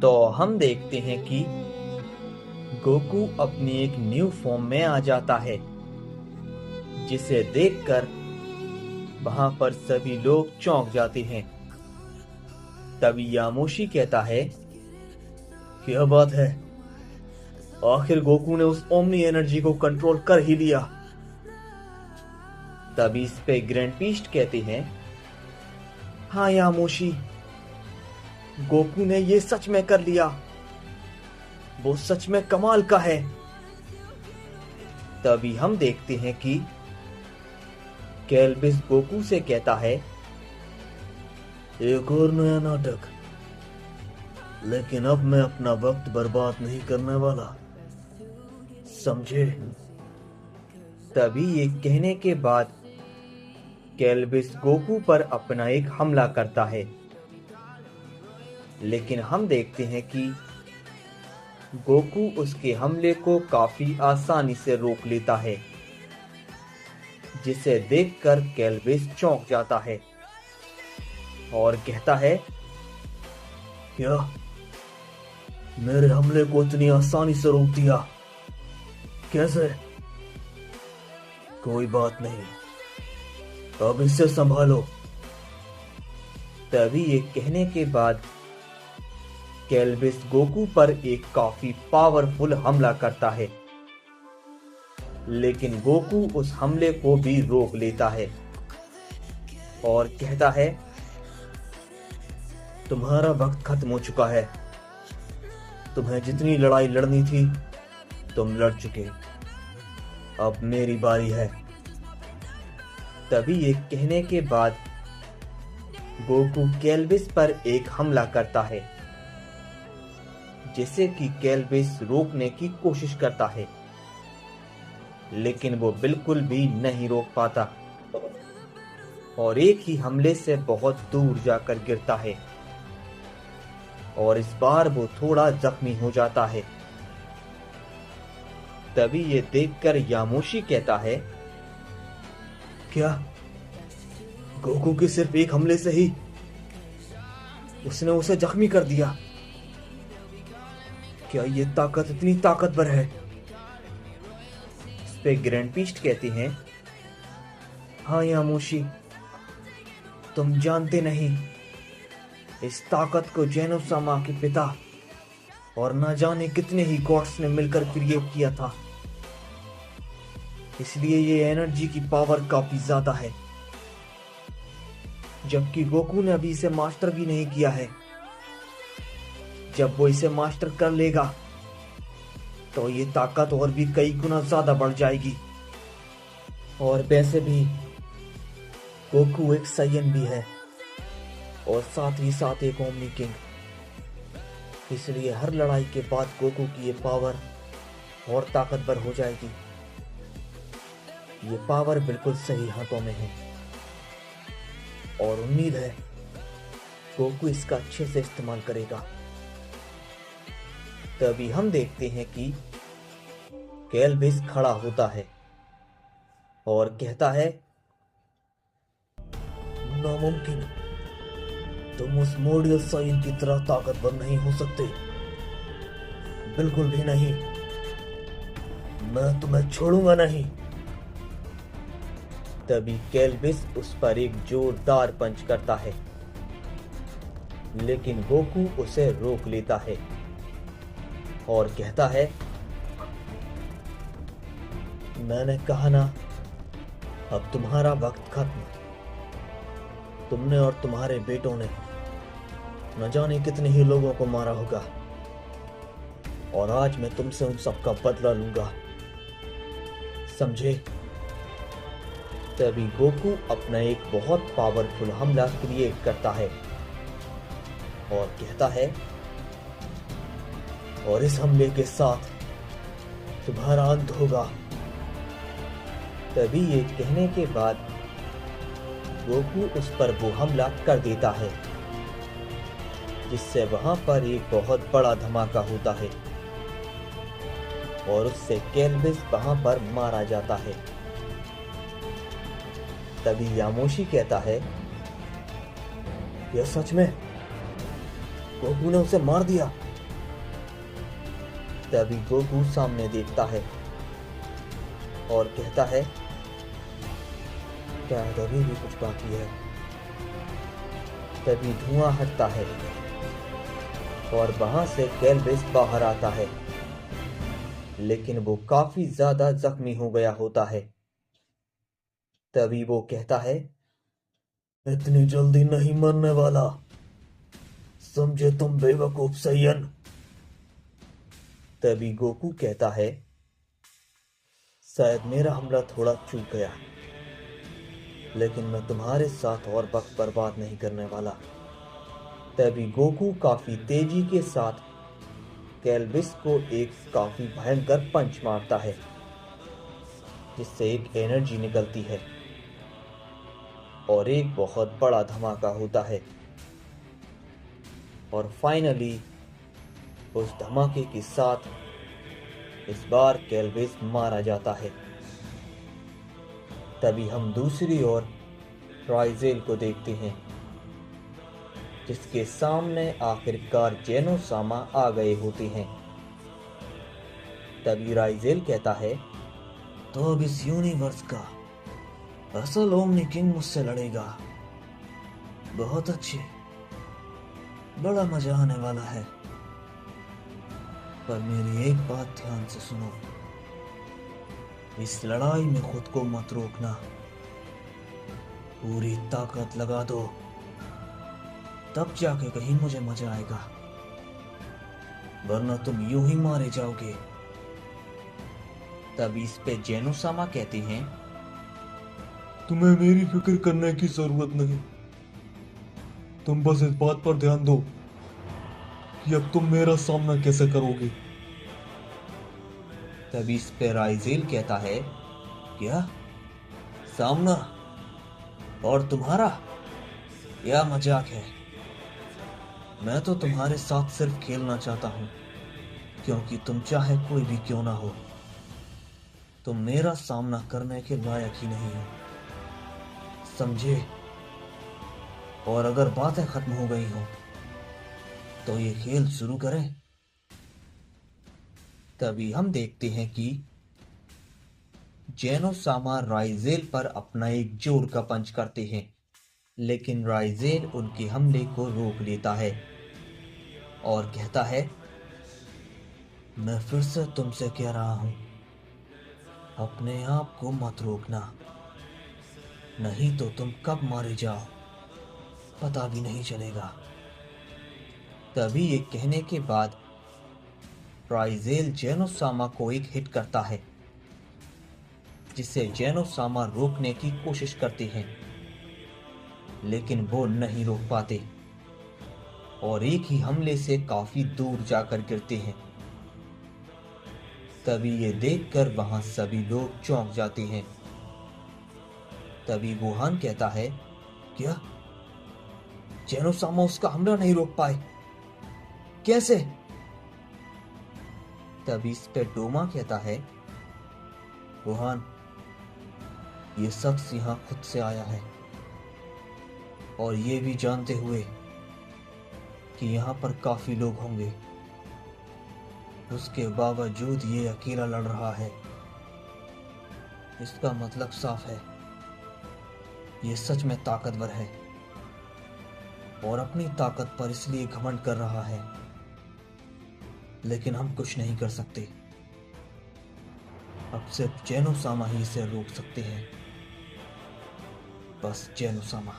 तो हम देखते हैं कि गोकू अपनी एक न्यू फॉर्म में आ जाता है, जिसे देखकर वहां पर सभी लोग चौंक जाते हैं। तभी यामोशी कहता है, क्या बात है, आखिर गोकू ने उस ओमनी एनर्जी को कंट्रोल कर ही लिया। तभी इस पे ग्रैंड पीस्ट कहते हैं, हाँ यामोशी, गोकू ने ये सच में कर लिया, वो सच में कमाल का है। तभी हम देखते हैं कि केल्विस गोकू से कहता है, एक और नया नाटक, लेकिन अब मैं अपना वक्त बर्बाद नहीं करने वाला, समझे। तभी ये कहने के बाद केल्विस गोकू पर अपना एक हमला करता है, लेकिन हम देखते हैं कि गोकू उसके हमले को काफी आसानी से रोक लेता है, जिसे देखकर केल्विस चौंक जाता है और कहता है, क्या मेरे हमले को इतनी आसानी से रोक दिया, कैसे। कोई बात नहीं, अब इसे संभालो। तभी ये कहने के बाद केल्विस गोकू पर एक काफी पावरफुल हमला करता है, लेकिन गोकू उस हमले को भी रोक लेता है और कहता है, तुम्हारा वक्त खत्म हो चुका है, तुम्हें जितनी लड़ाई लड़नी थी तुम लड़ चुके, अब मेरी बारी है। तभी ये कहने के बाद गोकू केल्विस पर एक हमला करता है, जिसे कि केल्विस रोकने की कोशिश करता है, लेकिन वो बिल्कुल भी नहीं रोक पाता और एक ही हमले से बहुत दूर जाकर गिरता है और इस बार वो थोड़ा जख्मी हो जाता है। तभी ये देखकर यामोशी कहता है, क्या गोकू के सिर्फ एक हमले से ही उसने उसे जख्मी कर दिया, क्या ये ताकत इतनी ताकतवर है। इस पे ग्रैंड पीस्ट कहते हैं, हाँ यामोशी, तुम जानते नहीं, इस ताकत को जेनोसामा के पिता और न जाने कितने ही गॉड्स ने मिलकर क्रिएट किया था, इसलिए ये एनर्जी की पावर काफी ज्यादा है, जबकि गोकू ने अभी इसे मास्टर भी नहीं किया है। जब वो इसे मास्टर कर लेगा तो ये ताकत और भी कई गुना ज्यादा बढ़ जाएगी। और वैसे भी गोकू एक साइयन भी है और साथ ही साथ एक ओमनी किंग, इसलिए हर लड़ाई के बाद गोकू की ये पावर और ताकतवर हो जाएगी। ये पावर बिल्कुल सही हाथों में है और उम्मीद है गोकू इसका अच्छे से इस्तेमाल करेगा। तभी हम देखते हैं कि केल्विस खड़ा होता है और कहता है, नामुमकिन, तुम उस मोडियल साइन की तरह ताकतवर नहीं हो सकते, बिल्कुल भी नहीं, मैं तुम्हें छोड़ूंगा नहीं। तभी केल्विस उस पर एक जोरदार पंच करता है, लेकिन गोकू उसे रोक लेता है और कहता है, मैंने कहा ना, अब तुम्हारा वक्त खत्म। तुमने और तुम्हारे बेटों ने न जाने कितने ही लोगों को मारा होगा और आज मैं तुमसे उन सबका बदला लूंगा, समझे। तभी गोकू अपना एक बहुत पावरफुल हमला क्रिएट करता है और कहता है, और इस हमले के साथ तुम्हारा अंत होगा। तभी ये कहने के बाद गोकू उस पर वो हमला कर देता है, जिससे वहां पर एक बहुत बड़ा धमाका होता है और उससे केल्विस वहां पर मारा जाता है। तभी यामोशी कहता है, यह सच में गोकू ने उसे मार दिया। तभी गोकू सामने देखता है और कहता है, शायद अभी भी कुछ बाकी है। तभी धुआं हटता है और वहां से कैल्विस बाहर आता है, लेकिन वो काफी ज्यादा जख्मी हो गया होता है। तभी वो कहता है, इतनी जल्दी नहीं मरने वाला, समझे तुम बेवकूफ सैयन। तभी गोकू कहता है, शायद मेरा हमला थोड़ा चूक गया, लेकिन मैं तुम्हारे साथ और वक्त बर्बाद नहीं करने वाला। तभी गोकू काफी तेजी के साथ कैल्विस को एक काफी भयंकर पंच मारता है, जिससे एक एनर्जी निकलती है और एक बहुत बड़ा धमाका होता है। और फाइनली उस धमाके के साथ इस बार कैल्विस मारा जाता है। तभी हम दूसरी ओर राइजेल को देखते हैं, जिसके सामने आखिरकार जेनोसामा आ गए होते हैं। तभी राइजेल कहता है, तो अब इस यूनिवर्स का असल ओमनी किंग मुझसे लड़ेगा। बहुत अच्छे, बड़ा मजा आने वाला है। पर मेरी एक बात ध्यान से सुनो, इस लड़ाई में खुद को मत रोकना, पूरी ताकत लगा दो, तब जाके कहीं मुझे मजा आएगा, वरना तुम यूं ही मारे जाओगे। तभी इस पे जेनोसामा कहते हैं, तुम्हें मेरी फिक्र करने की जरूरत नहीं, तुम बस इस बात पर ध्यान दो कि अब तुम मेरा सामना कैसे करोगे। तभी इस पे राइजेल कहता है, क्या सामना? और तुम्हारा? क्या मजाक है? मैं तो तुम्हारे साथ सिर्फ खेलना चाहता हूं, क्योंकि तुम चाहे कोई भी क्यों ना हो, तुम मेरा सामना करने के लायक ही नहीं हो, समझे? और अगर बातें खत्म हो गई हो तो ये खेल शुरू करें। तभी हम देखते हैं कि जेनोसामा राइजेल पर अपना एक जोर का पंच करते हैं, लेकिन राइजेल उनके हमले को रोक लेता है और कहता है, मैं फिर से तुमसे कह रहा हूं, अपने आप को मत रोकना, नहीं तो तुम कब मारे जाओ पता भी नहीं चलेगा। तभी ये कहने के बाद राइजेल जेनोसामा को एक हिट करता है, जिसे जेनोसामा रोकने की कोशिश करते हैं, लेकिन वो नहीं रोक पाते और एक ही हमले से काफी दूर जाकर गिरते हैं। तभी ये देखकर वहां सभी लोग चौंक जाते हैं। तभी गोहान कहता है, क्या जेनोसामा उसका हमला नहीं रोक पाए? कैसे? तभी इस पे डोमा कहता है, गोहान, ये शख्स यहां खुद से आया है, और ये भी जानते हुए कि यहां पर काफी लोग होंगे, उसके बावजूद ये अकेला लड़ रहा है। इसका मतलब साफ है, ये सच में ताकतवर है और अपनी ताकत पर इसलिए घमंड कर रहा है, लेकिन हम कुछ नहीं कर सकते। अब सिर्फ जेनोसामा ही इसे रोक सकते हैं, बस जेनोसामा।